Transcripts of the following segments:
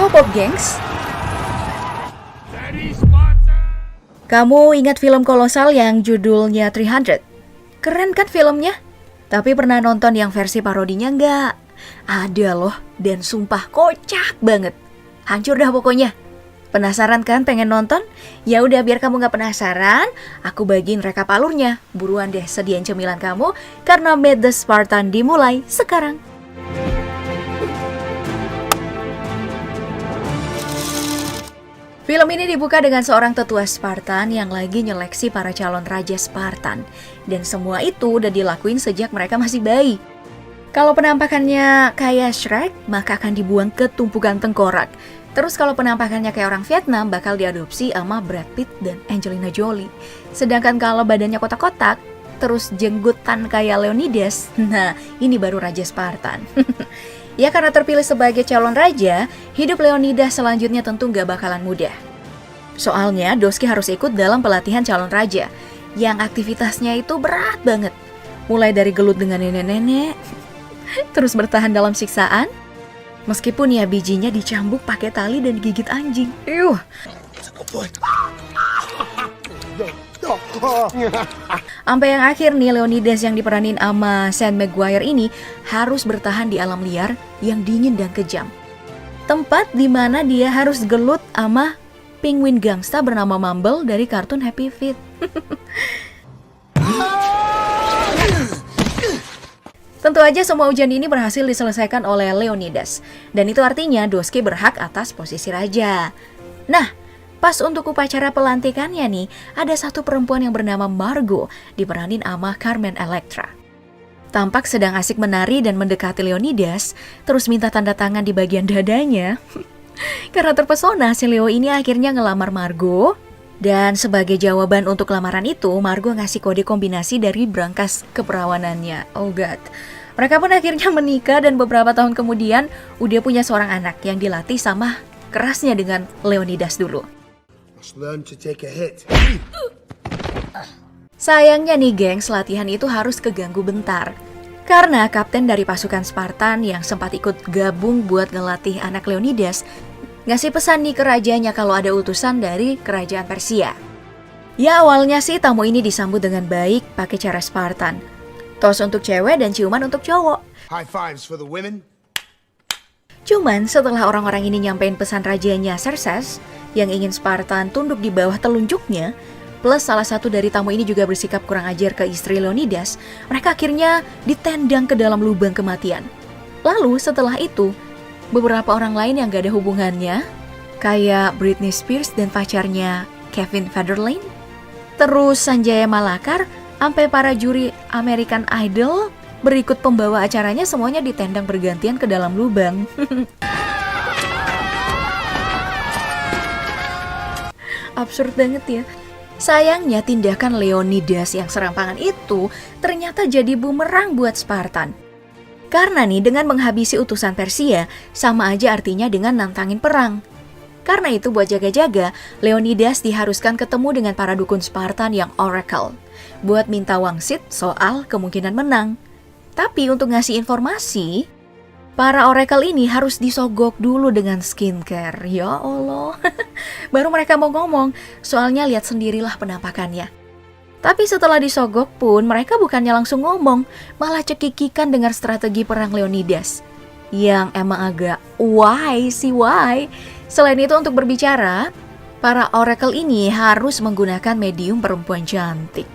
K-pop, gengs. Kamu ingat film kolosal yang judulnya 300? Keren kan filmnya? Tapi pernah nonton yang versi parodinya nggak? Ada loh, dan sumpah kocak banget. Hancur dah pokoknya. Penasaran kan pengen nonton? Ya udah, biar kamu nggak penasaran, aku bagiin rekap alurnya. Buruan deh, sediain cemilan kamu, karena Meet the Spartan dimulai sekarang. Film ini dibuka dengan seorang tetua Spartan yang lagi nyeleksi para calon raja Spartan. Dan semua itu udah dilakuin sejak mereka masih bayi. Kalau penampakannya kayak Shrek, maka akan dibuang ke tumpukan tengkorak. Terus kalau penampakannya kayak orang Vietnam, bakal diadopsi sama Brad Pitt dan Angelina Jolie. Sedangkan kalau badannya kotak-kotak, terus jenggutan kayak Leonidas, nah ini baru Raja Spartan. Ya, karena terpilih sebagai calon raja, hidup Leonidas selanjutnya tentu gak bakalan mudah. Soalnya Doski harus ikut dalam pelatihan calon raja, yang aktivitasnya itu berat banget. Mulai dari gelut dengan nenek-nenek, terus bertahan dalam siksaan, meskipun ya bijinya dicambuk pakai tali dan digigit anjing. Sampai yang akhir nih, Leonidas yang diperanin sama Sam Maguire ini harus bertahan di alam liar yang dingin dan kejam. Tempat di mana dia harus gelut sama penguin gangsta bernama Mumble dari kartun Happy Feet. Tentu aja semua ujian ini berhasil diselesaikan oleh Leonidas. Dan itu artinya Doski berhak atas posisi raja. Nah, pas untuk upacara pelantikannya nih, ada satu perempuan yang bernama Margot, diperanin sama Carmen Electra. Tampak sedang asik menari dan mendekati Leonidas, terus minta tanda tangan di bagian dadanya. Karena terpesona, si Leo ini akhirnya ngelamar Margot. Dan sebagai jawaban untuk lamaran itu, Margot ngasih kode kombinasi dari brankas keperawanannya. Oh god. Mereka pun akhirnya menikah dan beberapa tahun kemudian udah punya seorang anak yang dilatih sama kerasnya dengan Leonidas dulu. Sayangnya nih gengs, latihan itu harus keganggu bentar. Karena kapten dari pasukan Spartan yang sempat ikut gabung buat ngelatih anak Leonidas ngasih pesan nih ke rajanya kalau ada utusan dari kerajaan Persia. Ya awalnya sih tamu ini disambut dengan baik pakai cara Spartan. Tos untuk cewek dan ciuman untuk cowok. High fives for the women. Cuman setelah orang-orang ini nyampein pesan rajanya Xerxes yang ingin Spartan tunduk di bawah telunjuknya, plus salah satu dari tamu ini juga bersikap kurang ajar ke istri Leonidas, mereka akhirnya ditendang ke dalam lubang kematian. Lalu setelah itu, beberapa orang lain yang gak ada hubungannya, kayak Britney Spears dan pacarnya Kevin Federline, terus Sanjaya Malakar, sampai para juri American Idol berikut pembawa acaranya semuanya ditendang bergantian ke dalam lubang. Absurd banget ya. Sayangnya tindakan Leonidas yang serampangan itu ternyata jadi bumerang buat Spartan. Karena nih dengan menghabisi utusan Persia sama aja artinya dengan nantangin perang. Karena itu buat jaga-jaga, Leonidas diharuskan ketemu dengan para dukun Spartan yang Oracle buat minta wangsit soal kemungkinan menang. Tapi untuk ngasih informasi, para Oracle ini harus disogok dulu dengan skincare. Ya Allah, baru mereka mau ngomong, soalnya lihat sendirilah penampakannya. Tapi setelah disogok pun mereka bukannya langsung ngomong, malah cekikikan dengar strategi perang Leonidas. Yang emang agak why. Selain itu untuk berbicara, para Oracle ini harus menggunakan medium perempuan cantik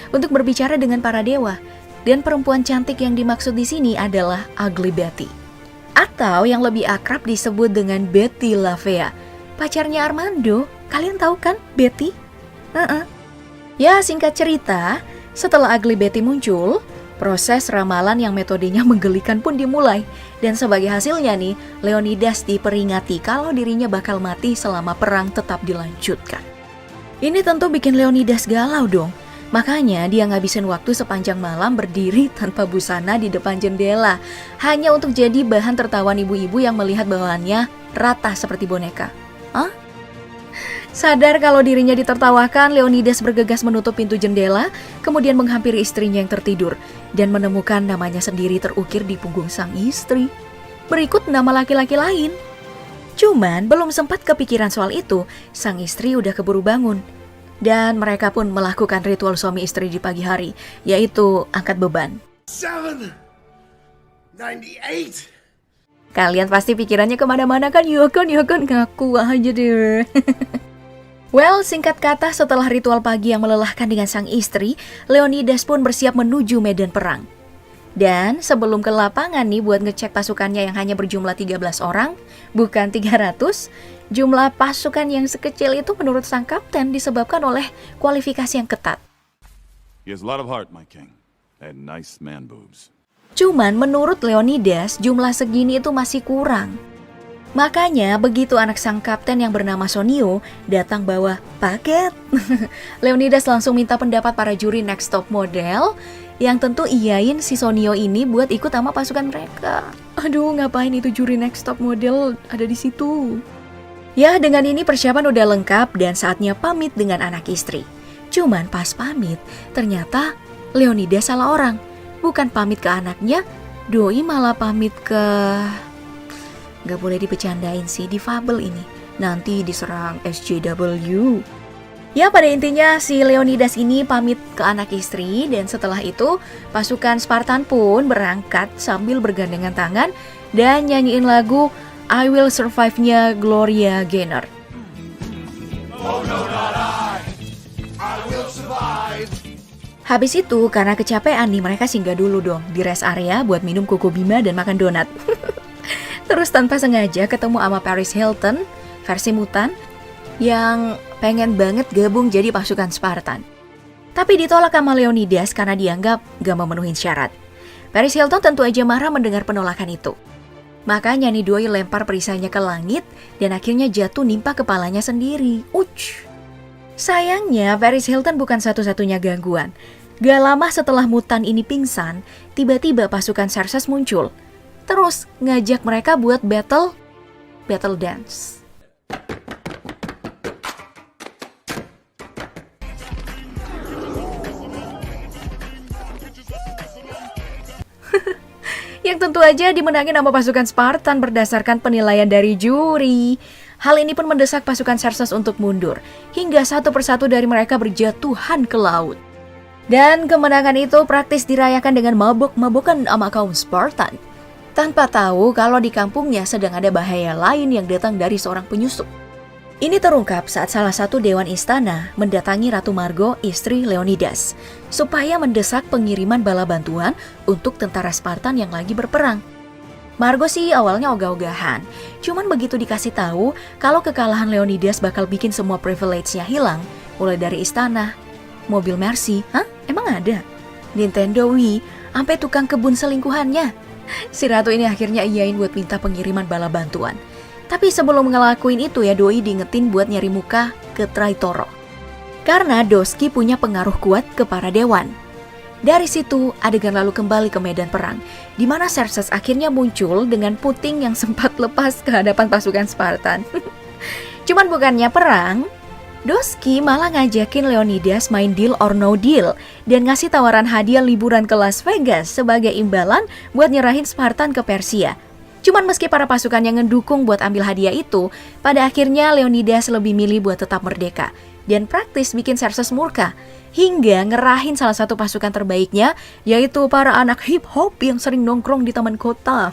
untuk berbicara dengan para dewa. Dan perempuan cantik yang dimaksud di sini adalah Ugly Betty. Atau yang lebih akrab disebut dengan Betty LaFea, pacarnya Armando. Kalian tahu kan Betty? Ya, singkat cerita, setelah Ugly Betty muncul, proses ramalan yang metodenya menggelikan pun dimulai. Dan sebagai hasilnya nih, Leonidas diperingati kalau dirinya bakal mati selama perang tetap dilanjutkan. Ini tentu bikin Leonidas galau dong. Makanya dia ngabisin waktu sepanjang malam berdiri tanpa busana di depan jendela, hanya untuk jadi bahan tertawan ibu-ibu yang melihat bawaannya rata seperti boneka. Sadar kalau dirinya ditertawakan, Leonidas bergegas menutup pintu jendela, kemudian menghampiri istrinya yang tertidur, dan menemukan namanya sendiri terukir di punggung sang istri. Berikut nama laki-laki lain. Cuman belum sempat kepikiran soal itu, sang istri udah keburu bangun. Dan mereka pun melakukan ritual suami istri di pagi hari, yaitu angkat beban. 798. Kalian pasti pikirannya kemana-mana kan? Ya kan, ngaku aja deh. Well, singkat kata setelah ritual pagi yang melelahkan dengan sang istri, Leonidas pun bersiap menuju medan perang. Dan sebelum ke lapangan nih buat ngecek pasukannya yang hanya berjumlah 13 orang, bukan 300, jumlah pasukan yang sekecil itu menurut sang kapten disebabkan oleh kualifikasi yang ketat. He has a lot of heart, my king, and nice man boobs. Cuman menurut Leonidas, jumlah segini itu masih kurang. Makanya begitu anak sang kapten yang bernama Sonio datang bawa paket, Leonidas langsung minta pendapat para juri next top model yang tentu iyain si Sonio ini buat ikut sama pasukan mereka. Aduh, ngapain itu juri next top model ada di situ? Ya, dengan ini persiapan udah lengkap dan saatnya pamit dengan anak istri. Cuman pas pamit, ternyata Leonidas salah orang. Bukan pamit ke anaknya, doi malah pamit ke... Gak boleh dibecandain sih, difabel ini. Nanti diserang SJW. Ya, pada intinya si Leonidas ini pamit ke anak istri. Dan setelah itu, pasukan Spartan pun berangkat sambil bergandengan tangan dan nyanyiin lagu I Will Survive-nya Gloria Gaynor. Oh no, not I. I will survive. Habis itu, karena kecapean nih, mereka singgah dulu dong di rest area buat minum Koko Bima dan makan donat. Terus tanpa sengaja ketemu sama Paris Hilton, versi mutan, yang pengen banget gabung jadi pasukan Spartan. Tapi ditolak sama Leonidas karena dianggap gak memenuhi syarat. Paris Hilton tentu aja marah mendengar penolakan itu. Makanya nih doi lempar perisainya ke langit dan akhirnya jatuh nimpa kepalanya sendiri. Uch! Sayangnya Paris Hilton bukan satu-satunya gangguan. Gak lama setelah mutan ini pingsan, tiba-tiba pasukan Xerxes muncul. Terus ngajak mereka buat battle dance. Yang tentu aja dimenangin sama pasukan Spartan berdasarkan penilaian dari juri. Hal ini pun mendesak pasukan Xerxes untuk mundur, hingga satu persatu dari mereka berjatuhan ke laut. Dan kemenangan itu praktis dirayakan dengan mabok-mabokan sama kaum Spartan, tanpa tahu kalau di kampungnya sedang ada bahaya lain yang datang dari seorang penyusup. Ini terungkap saat salah satu dewan istana mendatangi Ratu Margo, istri Leonidas, supaya mendesak pengiriman bala bantuan untuk tentara Spartan yang lagi berperang. Margo sih awalnya ogah-ogahan, cuman begitu dikasih tahu kalau kekalahan Leonidas bakal bikin semua privilege-nya hilang, mulai dari istana, mobil Mercy, emang ada? Nintendo Wii, sampai tukang kebun selingkuhannya. Si ratu ini akhirnya iyain buat minta pengiriman bala bantuan. Tapi sebelum ngelakuin itu ya doi diingetin buat nyari muka ke Traitoro. Karena Doski punya pengaruh kuat ke para dewan. Dari situ adegan lalu kembali ke medan perang, di mana Xerxes akhirnya muncul dengan puting yang sempat lepas ke hadapan pasukan Spartan. Cuman bukannya perang, Doski malah ngajakin Leonidas main deal or no deal dan ngasih tawaran hadiah liburan ke Las Vegas sebagai imbalan buat nyerahin Spartan ke Persia. Cuman meski para pasukan yang ngedukung buat ambil hadiah itu, pada akhirnya Leonidas lebih milih buat tetap merdeka dan praktis bikin Xerxes murka hingga ngerahin salah satu pasukan terbaiknya, yaitu para anak hip hop yang sering nongkrong di taman kota.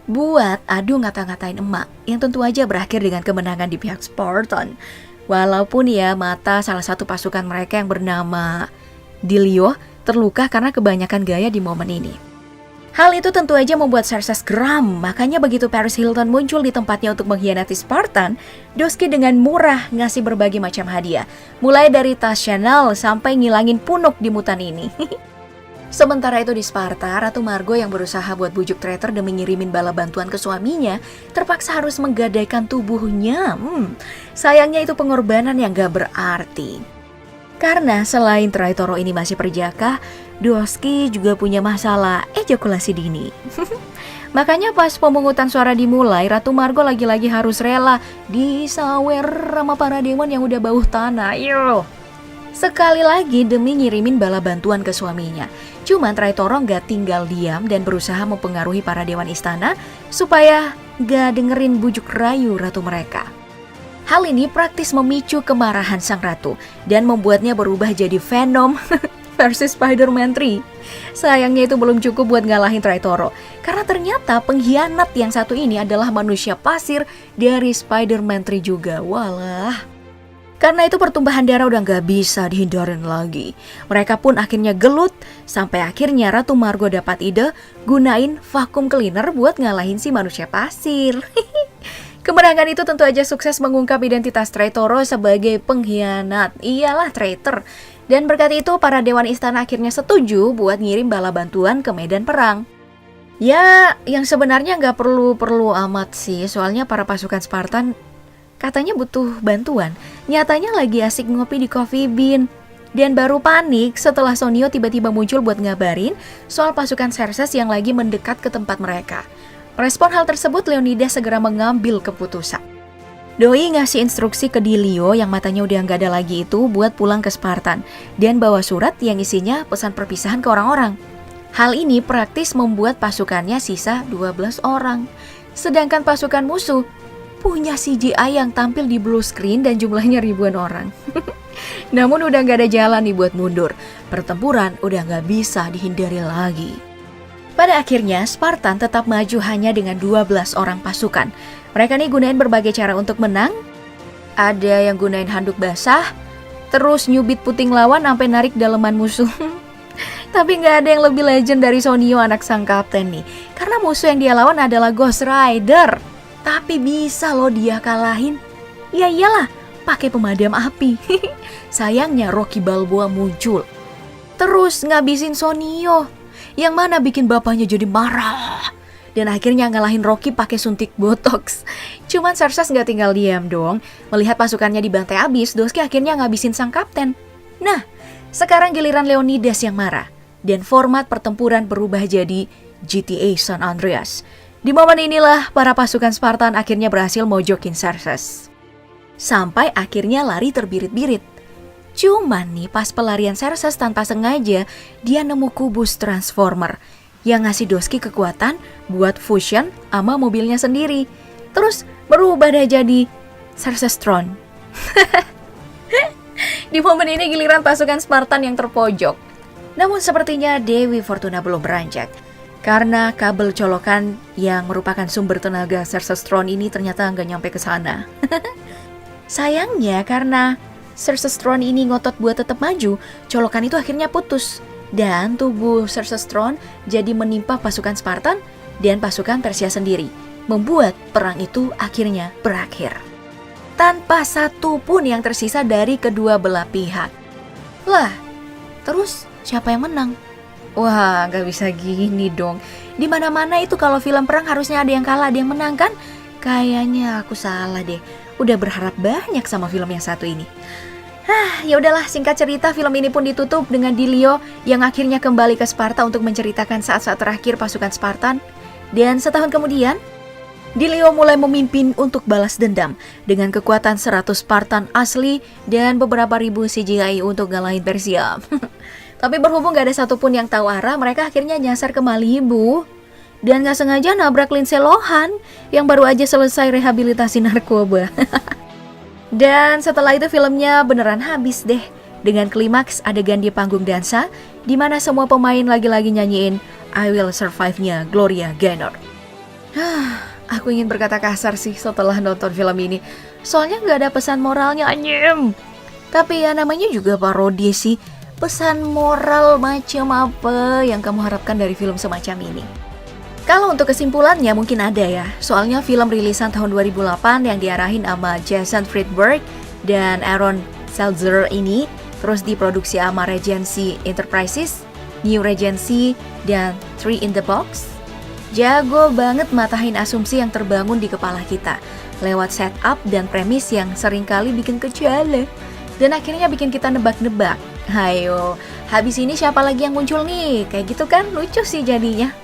Buat adu ngata-ngatain emak yang tentu aja berakhir dengan kemenangan di pihak Spartan. Walaupun ya mata salah satu pasukan mereka yang bernama Dilio terluka karena kebanyakan gaya di momen ini. Hal itu tentu aja membuat Xerxes geram, makanya begitu Paris Hilton muncul di tempatnya untuk mengkhianati Spartan, Doski dengan murah ngasih berbagai macam hadiah, mulai dari tas Chanel sampai ngilangin punuk di mutan ini. Sementara itu di Sparta, Ratu Margo yang berusaha buat bujuk traitor demi ngirimin bala bantuan ke suaminya, terpaksa harus menggadaikan tubuhnya. Sayangnya itu pengorbanan yang gak berarti. Karena selain Traitoro ini masih perjaka, Doski juga punya masalah ejakulasi dini. Makanya pas pemungutan suara dimulai, Ratu Margo lagi-lagi harus rela disawer sama para dewan yang udah bauh tanah. Sekali lagi demi ngirimin bala bantuan ke suaminya. Cuman Traitoro gak tinggal diam dan berusaha mempengaruhi para dewan istana supaya gak dengerin bujuk rayu ratu mereka. Hal ini praktis memicu kemarahan sang ratu dan membuatnya berubah jadi Venom versi Spider-Man 3. Sayangnya itu belum cukup buat ngalahin Traitoro, karena ternyata pengkhianat yang satu ini adalah manusia pasir dari Spider-Man 3 juga. Walah. Karena itu pertumbuhan darah udah gak bisa dihindarin lagi. Mereka pun akhirnya gelut, sampai akhirnya Ratu Margo dapat ide gunain vacuum cleaner buat ngalahin si manusia pasir. Kemenangan itu tentu aja sukses mengungkap identitas Traitoro sebagai pengkhianat. Iyalah traitor. Dan berkat itu para dewan istana akhirnya setuju buat ngirim bala bantuan ke medan perang. Ya, yang sebenarnya nggak perlu amat sih, soalnya para pasukan Spartan katanya butuh bantuan. Nyatanya lagi asik ngopi di Coffee Bean. Dan baru panik setelah Sonio tiba-tiba muncul buat ngabarin soal pasukan Xerxes yang lagi mendekat ke tempat mereka. Respon hal tersebut, Leonidas segera mengambil keputusan. Doi ngasih instruksi ke Dilio yang matanya udah nggak ada lagi itu buat pulang ke Spartan dan bawa surat yang isinya pesan perpisahan ke orang-orang. Hal ini praktis membuat pasukannya sisa 12 orang. Sedangkan pasukan musuh punya CGI yang tampil di blue screen dan jumlahnya ribuan orang. Namun udah nggak ada jalan nih buat mundur. Pertempuran udah nggak bisa dihindari lagi. Pada akhirnya, Spartan tetap maju hanya dengan 12 orang pasukan. Mereka nih gunain berbagai cara untuk menang. Ada yang gunain handuk basah, terus nyubit puting lawan sampai narik daleman musuh. Tapi nggak ada yang lebih legend dari Sonio anak sang kapten nih. Karena musuh yang dia lawan adalah Ghost Rider. Tapi bisa loh dia kalahin. Ya iyalah, pakai pemadam api. Sayangnya Rocky Balboa muncul. Terus ngabisin Sonio. Yang mana bikin bapaknya jadi marah. Dan akhirnya ngalahin Rocky pakai suntik botox. Cuman Xerxes nggak tinggal diam dong. Melihat pasukannya dibantai abis, Doski akhirnya ngabisin sang kapten. Nah, sekarang giliran Leonidas yang marah. Dan format pertempuran berubah jadi GTA San Andreas. Di momen inilah para pasukan Spartan akhirnya berhasil mojokin Xerxes. Sampai akhirnya lari terbirit-birit. Cuman nih pas pelarian Xerxes tanpa sengaja, dia nemu kubus Transformer yang ngasih Doski kekuatan buat fusion sama mobilnya sendiri. Terus berubah deh jadi Xerxes Throne. Di momen ini giliran pasukan Spartan yang terpojok. Namun sepertinya Dewi Fortuna belum beranjak. Karena kabel colokan yang merupakan sumber tenaga Xerxes Throne ini ternyata nggak nyampe ke sana. Sayangnya karena Xerxes Throne ini ngotot buat tetap maju, colokan itu akhirnya putus. Dan tubuh Xerxes Throne jadi menimpa pasukan Spartan dan pasukan Persia sendiri. Membuat perang itu akhirnya berakhir. Tanpa satu pun yang tersisa dari kedua belah pihak. Lah, terus siapa yang menang? Wah, gak bisa gini dong. Dimana-mana itu kalau film perang harusnya ada yang kalah, ada yang menang kan? Kayaknya aku salah deh. Udah berharap banyak sama film yang satu ini. Ya udahlah, singkat cerita film ini pun ditutup dengan Dilio yang akhirnya kembali ke Sparta untuk menceritakan saat-saat terakhir pasukan Spartan. Dan setahun kemudian, Dilio mulai memimpin untuk balas dendam dengan kekuatan 100 Spartan asli dan beberapa ribu CGI untuk ngalahin Persia. Tapi berhubung gak ada satupun yang tahu arah, mereka akhirnya nyasar ke Malibu. Dan gak sengaja nabrak Lindsay Lohan yang baru aja selesai rehabilitasi narkoba. Dan setelah itu filmnya beneran habis deh. Dengan klimaks adegan di panggung dansa, di mana semua pemain lagi-lagi nyanyiin I Will Survive-nya Gloria Gaynor. Aku ingin berkata kasar sih setelah nonton film ini. Soalnya gak ada pesan moralnya, anyem. Tapi ya namanya juga parodi sih. Pesan moral macam apa yang kamu harapkan dari film semacam ini? Kalau untuk kesimpulannya mungkin ada ya. Soalnya film rilisan tahun 2008 yang diarahin sama Jason Friedberg dan Aaron Seltzer ini terus diproduksi sama Regency Enterprises, New Regency, dan Three in the Box. Jago banget matahin asumsi yang terbangun di kepala kita lewat setup dan premis yang seringkali bikin kejala dan akhirnya bikin kita nebak-nebak. Hayo, habis ini siapa lagi yang muncul nih? Kayak gitu kan, lucu sih jadinya.